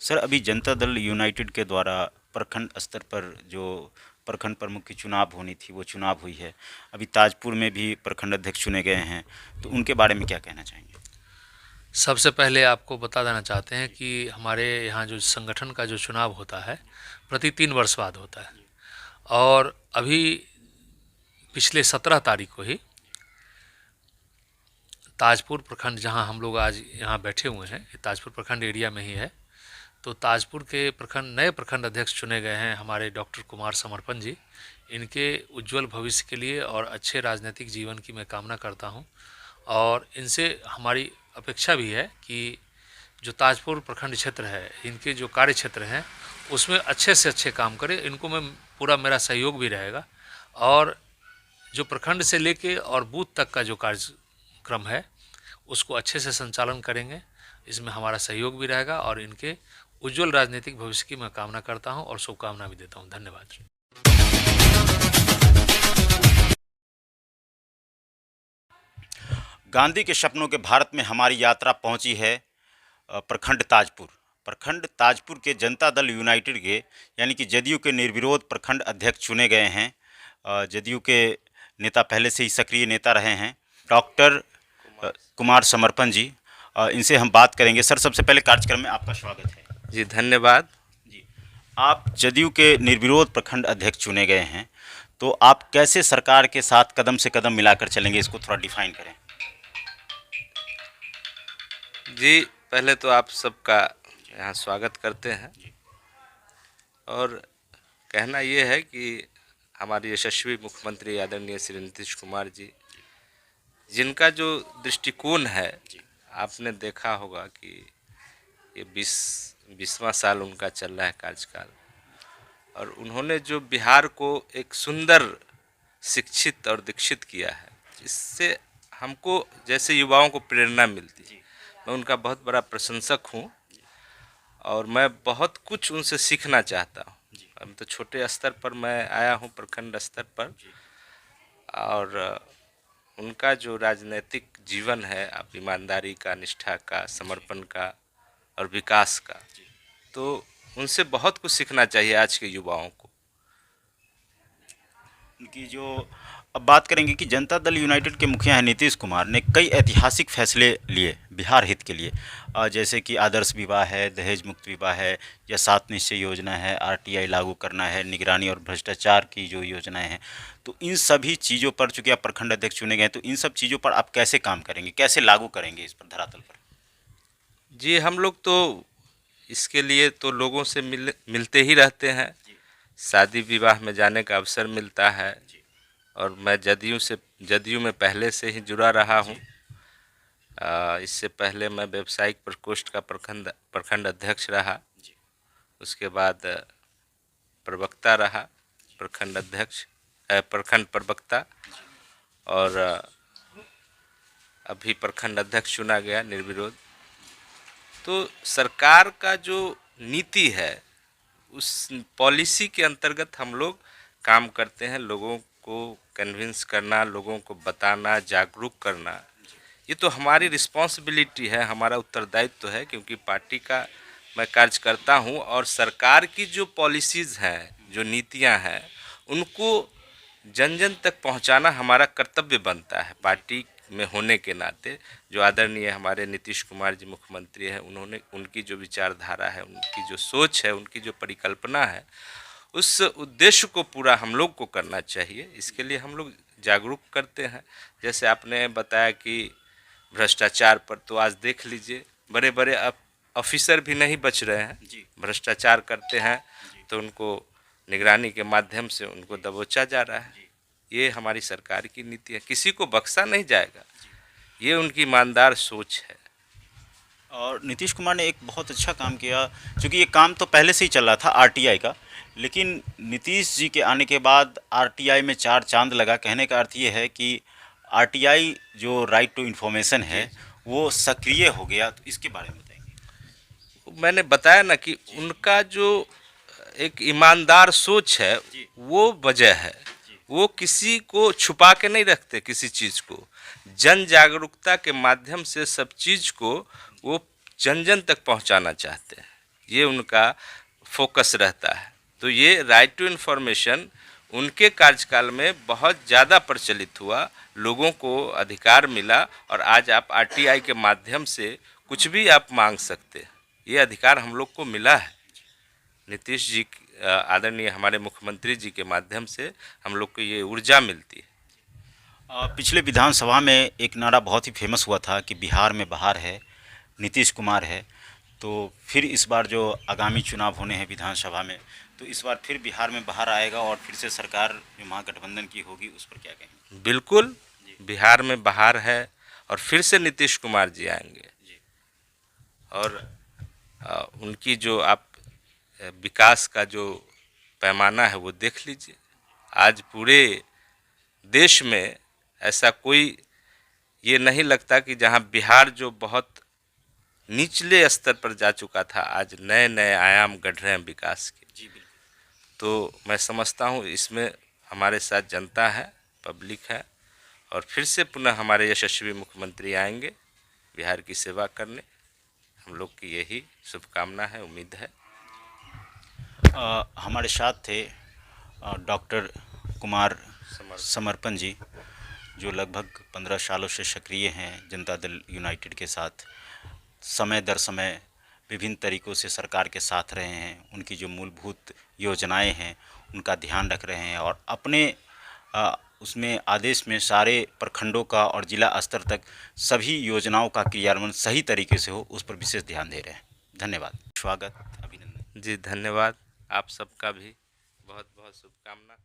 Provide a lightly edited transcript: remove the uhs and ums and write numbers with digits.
Sir, अभी Janata Dal United के द्वारा प्रखंड स्तर पर जो प्रखंड प्रमुख की चुनाव होनी थी वो चुनाव हुई है। अभी ताजपुर में भी प्रखंड अध्यक्ष चुने गए हैं, तो उनके बारे में क्या कहना चाहेंगे? सबसे पहले आपको बता देना चाहते हैं कि हमारे यहाँ जो संगठन का जो चुनाव होता है प्रति 3 वर्ष बाद होता है। और अभी पिछले 17 तारीख को ही ताजपुर प्रखंड, जहाँ हम लोग आज यहाँ बैठे हुए हैं, ये ताजपुर प्रखंड एरिया में ही है। तो ताजपुर के प्रखंड नए प्रखंड अध्यक्ष चुने गए हैं हमारे डॉक्टर कुमार समर्पण जी। इनके उज्जवल भविष्य के लिए और अच्छे राजनीतिक जीवन की मैं कामना करता हूँ। और इनसे हमारी अपेक्षा भी है कि जो ताजपुर प्रखंड क्षेत्र है, इनके जो कार्य क्षेत्र हैं उसमें अच्छे से अच्छे काम करें। इनको मैं पूरा, मेरा सहयोग भी रहेगा। और जो प्रखंड से लेके और बूथ तक का जो कार्यक्रम है उसको अच्छे से संचालन करेंगे। इसमें हमारा सहयोग भी रहेगा और इनके उज्जवल राजनीतिक भविष्य की मैं कामना करता हूं और शुभकामना भी देता हूं। धन्यवाद। गांधी के सपनों के भारत में हमारी यात्रा पहुंची है प्रखंड ताजपुर। प्रखंड ताजपुर के जनता दल यूनाइटेड के यानी कि जदयू के निर्विरोध प्रखंड अध्यक्ष चुने गए हैं। जदयू के नेता पहले से ही सक्रिय नेता रहे हैं, डॉक्टर कुमार समर्पण जी। इनसे हम बात करेंगे। सर, सबसे पहले कार्यक्रम में आपका स्वागत है। जी धन्यवाद। जी, आप जदयू के निर्विरोध प्रखंड अध्यक्ष चुने गए हैं, तो आप कैसे सरकार के साथ कदम से कदम मिलाकर चलेंगे, इसको थोड़ा डिफाइन करें। जी पहले तो आप सबका यहाँ स्वागत करते हैं और कहना ये है कि हमारे यशस्वी मुख्यमंत्री आदरणीय श्री नीतीश कुमार जी, जिनका जो दृष्टिकोण है, आपने देखा होगा कि ये 20वां साल उनका चल रहा है कार्यकाल, और उन्होंने जो बिहार को एक सुंदर शिक्षित और दीक्षित किया है, इससे हमको जैसे युवाओं को प्रेरणा मिलती है। मैं उनका बहुत बड़ा प्रशंसक हूँ और मैं बहुत कुछ उनसे सीखना चाहता हूँ। अब तो छोटे स्तर पर मैं आया हूँ, प्रखंड स्तर पर, और उनका जो राजनीतिक जीवन है, आप ईमानदारी का, निष्ठा का, समर्पण का और विकास का, तो उनसे बहुत कुछ सीखना चाहिए आज के युवाओं को। उनकी जो अब बात करेंगे कि जनता दल यूनाइटेड के मुखिया हैं नीतीश कुमार ने कई ऐतिहासिक फैसले लिए बिहार हित के लिए, जैसे कि आदर्श विवाह है, दहेज मुक्त विवाह है, या 7 निश्चय योजना है, आरटीआई लागू करना है, निगरानी और भ्रष्टाचार की जो योजनाएं हैं। तो इन सभी चीज़ों पर, चूँकि आप प्रखंड अध्यक्ष चुने गए, तो इन सब चीज़ों पर आप कैसे काम करेंगे, कैसे लागू करेंगे इस पर धरातल पर? जी हम लोग तो इसके लिए तो लोगों से मिलते ही रहते हैं। शादी विवाह में जाने का अवसर मिलता है और मैं जदयू में पहले से ही जुड़ा रहा हूँ। इससे पहले मैं व्यावसायिक प्रकोष्ठ का प्रखंड अध्यक्ष रहा, उसके बाद प्रवक्ता रहा, प्रखंड अध्यक्ष, प्रखंड प्रवक्ता, और अभी प्रखंड अध्यक्ष चुना गया निर्विरोध। तो सरकार का जो नीति है उस पॉलिसी के अंतर्गत हम लोग काम करते हैं। लोगों को कन्विंस करना, लोगों को बताना, जागरूक करना, ये तो हमारी रिस्पॉन्सिबिलिटी है, हमारा उत्तरदायित्व है, क्योंकि पार्टी का मैं कार्य करता हूँ और सरकार की जो पॉलिसीज़ हैं, जो नीतियाँ हैं, उनको जन जन तक पहुँचाना हमारा कर्तव्य बनता है। पार्टी में होने के नाते जो आदरणीय हमारे नीतीश कुमार जी मुख्यमंत्री हैं, उन्होंने, उनकी जो विचारधारा है, उनकी जो सोच है, उनकी जो परिकल्पना है, उस उद्देश्य को पूरा हम लोग को करना चाहिए। इसके लिए हम लोग जागरूक करते हैं। जैसे आपने बताया कि भ्रष्टाचार पर, तो आज देख लीजिए बड़े बड़े ऑफिसर भी नहीं बच रहे हैं, भ्रष्टाचार करते हैं तो उनको निगरानी के माध्यम से उनको दबोचा जा रहा है। ये हमारी सरकार की नीति है, किसी को बख्शा नहीं जाएगा, ये उनकी ईमानदार सोच है। और नीतीश कुमार ने एक बहुत अच्छा काम किया, क्योंकि ये काम तो पहले से ही चल रहा था आरटीआई का, लेकिन नीतीश जी के आने के बाद आरटीआई में 4 चांद लगा। कहने का अर्थ ये है कि आरटीआई जो राइट टू इन्फॉर्मेशन है वो सक्रिय हो गया। तो इसके बारे में बताएंगे? मैंने बताया ना कि उनका जो एक ईमानदार सोच है वो वजह है। वो किसी को छुपा के नहीं रखते, किसी चीज़ को जन जागरूकता के माध्यम से सब चीज़ को वो जन जन तक पहुंचाना चाहते हैं। ये उनका फोकस रहता है। तो ये राइट टू इन्फॉर्मेशन उनके कार्यकाल में बहुत ज़्यादा प्रचलित हुआ, लोगों को अधिकार मिला और आज आप आरटीआई के माध्यम से कुछ भी आप मांग सकते हैं। ये अधिकार हम लोग को मिला है। नीतीश जी आदरणीय हमारे मुख्यमंत्री जी के माध्यम से हम लोग को ये ऊर्जा मिलती है। पिछले विधानसभा में एक नारा बहुत ही फेमस हुआ था कि बिहार में बहार है, नीतीश कुमार है। तो फिर इस बार जो आगामी चुनाव होने हैं विधानसभा में, तो इस बार फिर बिहार में बहार आएगा और फिर से सरकार जो महागठबंधन की होगी उस पर क्या कहेंगे? बिल्कुल, बिहार में बहार है और फिर से नीतीश कुमार जी आएंगे। और उनकी जो आप विकास का जो पैमाना है वो देख लीजिए। आज पूरे देश में ऐसा कोई ये नहीं लगता कि जहां बिहार जो बहुत निचले स्तर पर जा चुका था, आज नए नए आयाम गढ़ रहे हैं विकास के। जी बिल्कुल। तो मैं समझता हूँ इसमें हमारे साथ जनता है, पब्लिक है और फिर से पुनः हमारे यशस्वी मुख्यमंत्री आएंगे बिहार की सेवा करने। हम लोग की यही शुभकामना है, उम्मीद है। हमारे साथ थे डॉक्टर कुमार समर्पण जी, जो लगभग 15 सालों से सक्रिय हैं जनता दल यूनाइटेड के साथ। समय दर समय विभिन्न तरीक़ों से सरकार के साथ रहे हैं, उनकी जो मूलभूत योजनाएं हैं उनका ध्यान रख रहे हैं और अपने उसमें आदेश में सारे प्रखंडों का और जिला स्तर तक सभी योजनाओं का क्रियान्वयन सही तरीके से हो, उस पर विशेष ध्यान दे रहे हैं। धन्यवाद, स्वागत, अभिनंदन। जी धन्यवाद। आप सबका भी बहुत बहुत शुभकामना।